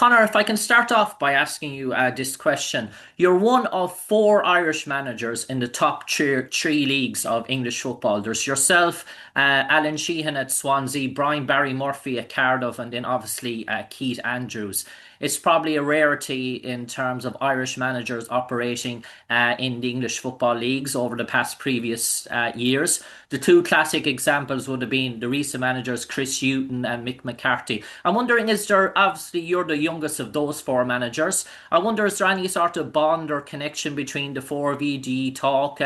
Conor, if I can start off by asking you this question. You're one of four Irish managers in the top three leagues of English football. There's yourself, Alan Sheehan at Swansea, Brian Barry Murphy at Cardiff, and then obviously Keith Andrews. It's probably a rarity in terms of Irish managers operating in the English football leagues over the past previous years. The two classic examples would have been the recent managers Chris Hughton and Mick McCarthy. I'm wondering, is there, obviously you're the youngest of those four managers. I wonder, is there any sort of bond or connection between the four of you? Do you talk,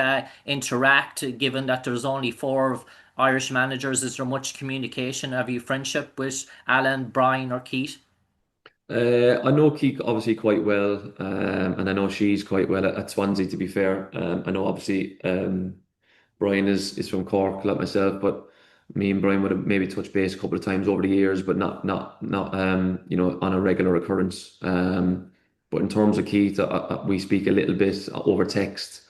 interact, given that there's only four of Irish managers? Is there much communication? Have you friendship with Alan, Brian, or Keith? I know Keek obviously quite well, and I know she's quite well at Swansea. To be fair, I know obviously Brian is from Cork, like myself, but me and Brian would have maybe touched base a couple of times over the years, but not on a regular occurrence. But in terms of Keith, we speak a little bit over text.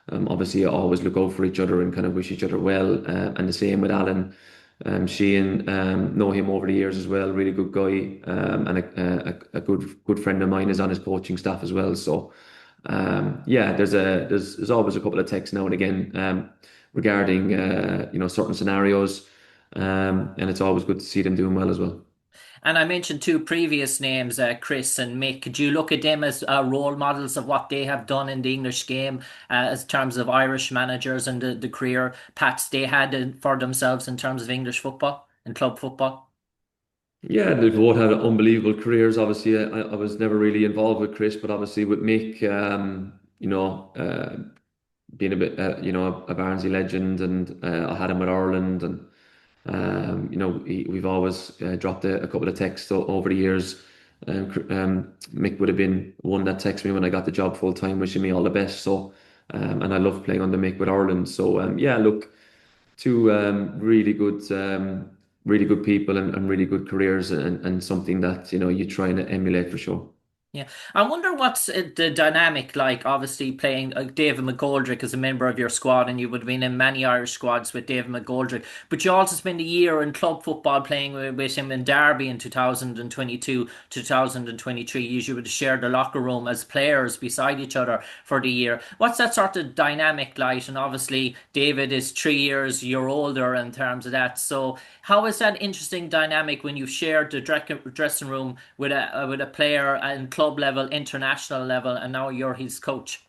Obviously, I always look out for each other and kind of wish each other well, and the same with Alan. Sheehan, know him over the years as well. Really good guy, and a good friend of mine is on his coaching staff as well. So, yeah, there's always a couple of texts now and again regarding certain scenarios, and it's always good to see them doing well as well. And I mentioned two previous names, Chris and Mick. Do you look at them as role models of what they have done in the English game as terms of Irish managers and the career paths they had for themselves in terms of English football and club football? Yeah, they've both had unbelievable careers. Obviously, I was never really involved with Chris, but obviously with Mick, being a bit, a Barnsley legend, and I had him with Ireland, and we've always dropped a couple of texts over the years. Mick would have been one that texted me when I got the job full time, wishing me all the best. So, and I love playing on the Mick with Ireland. So, yeah, look, two really good people and really good careers, and something that you try and emulate for sure. Yeah, I wonder what's the dynamic like. Obviously, playing David McGoldrick as a member of your squad, and you would have been in many Irish squads with David McGoldrick. But you also spent a year in club football playing with him in Derby in 2022, 2023. You would have shared the locker room as players beside each other for the year. What's that sort of dynamic like? And obviously, David is 3 years you're older in terms of that. So, how is that interesting dynamic when you've shared the dressing room with a player and club level, international level, and now you're his coach?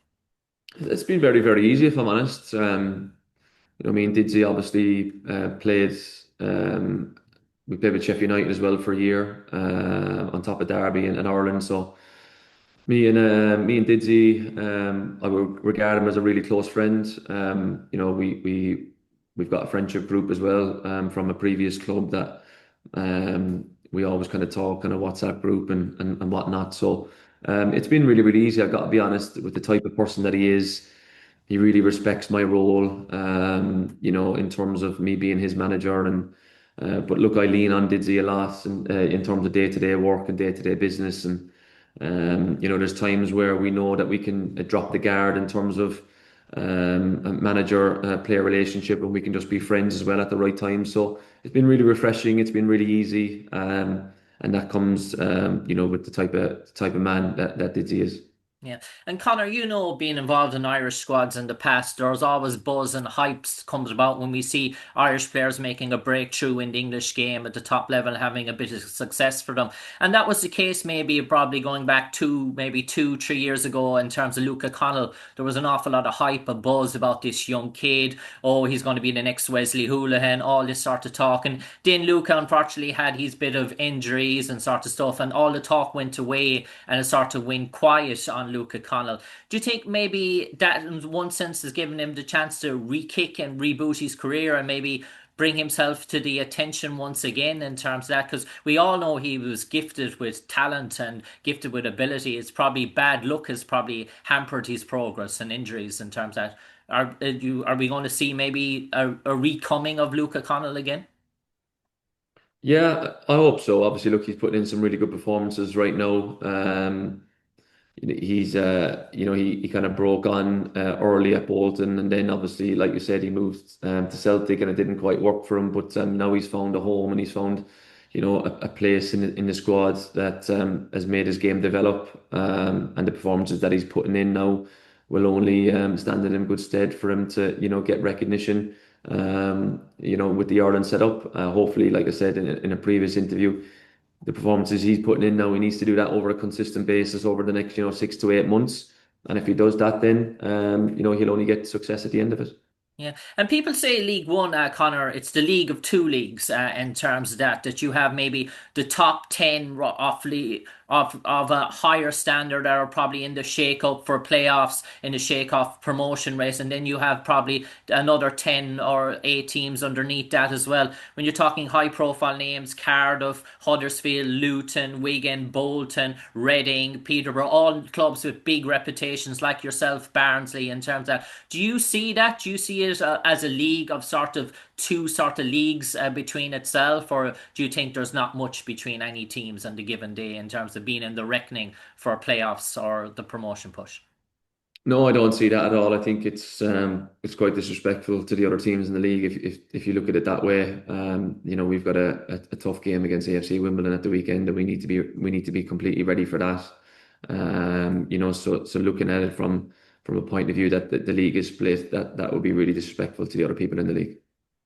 It's been very, very easy, if I'm honest. Me and Didsy obviously played. We played with Sheffield United as well for a year, on top of Derby and Ireland. So me and Didsy, I would regard him as a really close friend. We've got a friendship group as well, from a previous club that we always kind of talk, kind of WhatsApp group and whatnot. So it's been really, really easy. I've got to be honest, with the type of person that he is. He really respects my role, in terms of me being his manager. And but look, I lean on Didsy a lot, and in terms of day-to-day work and day-to-day business. And there's times where we know that we can drop the guard in terms of a manager player relationship, and we can just be friends as well at the right time. So it's been really refreshing. It's been really easy, and that comes, with the type of man that Didsy is. Yeah. And Connor, being involved in Irish squads in the past, there's always buzz and hypes comes about when we see Irish players making a breakthrough in the English game at the top level, having a bit of success for them. And that was the case maybe probably going back maybe 2, 3 years ago in terms of Luca Connell. There was an awful lot of hype and buzz about this young kid. Oh, he's going to be the next Wesley Hoolahan, all this sort of talk. And then Luca unfortunately had his bit of injuries and sort of stuff, and all the talk went away and it sort of went quiet on Luca Connell. Do you think maybe that in one sense has given him the chance to re-kick and reboot his career and maybe bring himself to the attention once again in terms of that? Because we all know he was gifted with talent and gifted with ability. It's probably bad luck has probably hampered his progress and injuries in terms of that. Are we going to see maybe a recoming of Luca Connell again? Yeah, I hope so. Obviously, look, he's putting in some really good performances right now. He's he kind of broke on early at Bolton, and then obviously, like you said, he moved to Celtic, and it didn't quite work for him. But now he's found a home, and he's found a place in the squad that has made his game develop, and the performances that he's putting in now will only stand in him good stead for him to get recognition. With the Ireland setup, hopefully, like I said in a previous interview, the performances he's putting in now, he needs to do that over a consistent basis over the next 6 to 8 months. And if he does that, then he'll only get success at the end of it. Yeah, and people say League One, Connor, it's the league of two leagues in terms of that you have maybe the top 10 of a higher standard that are probably in the shake-up for playoffs, in the shake-off promotion race, and then you have probably another 10 or 8 teams underneath that as well. When you're talking high-profile names, Cardiff, Huddersfield, Luton, Wigan, Bolton, Reading, Peterborough, all clubs with big reputations like yourself, Barnsley, in terms of that. Do you see that? Do you see it as a league of sort of two sort of leagues between itself, or do you think there's not much between any teams on the given day in terms of being in the reckoning for playoffs or the promotion push? No, I don't see that at all. I think it's quite disrespectful to the other teams in the league if you look at it that way. We've got a tough game against AFC Wimbledon at the weekend, and we need to be completely ready for that. So looking at it from a point of view that the league is split, that would be really disrespectful to the other people in the league.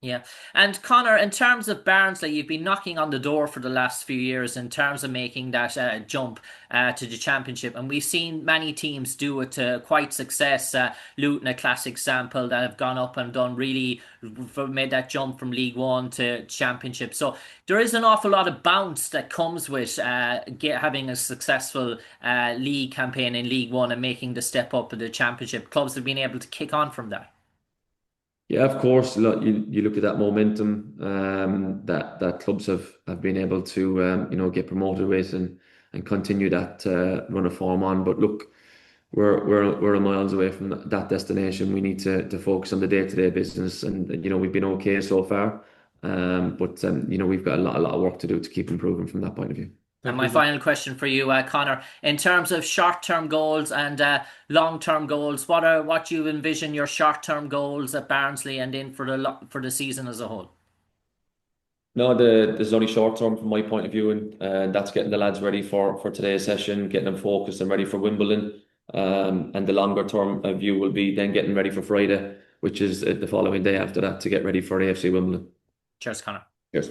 Yeah. And Connor, in terms of Barnsley, you've been knocking on the door for the last few years in terms of making that jump to the championship. And we've seen many teams do it to quite success. Luton, a classic example, that have gone up and done really, made that jump from League One to championship. So there is an awful lot of bounce that comes with having a successful league campaign in League One and making the step up to the championship. Clubs have been able to kick on from that. Yeah, of course. Look, you look at that momentum that clubs have been able to get promoted with and continue that run of form on. But look, we're a miles away from that destination. We need to focus on the day-to-day business, and we've been okay so far. But we've got a lot of work to do to keep improving from that point of view. And my final question for you, Connor, in terms of short-term goals and long-term goals, what you envision your short-term goals at Barnsley and in for the season as a whole? No, there's only short term from my point of view, and that's getting the lads ready for today's session, getting them focused and ready for Wimbledon. And the longer term view will be then getting ready for Friday, which is the following day after that to get ready for AFC Wimbledon. Cheers, Connor. Yes.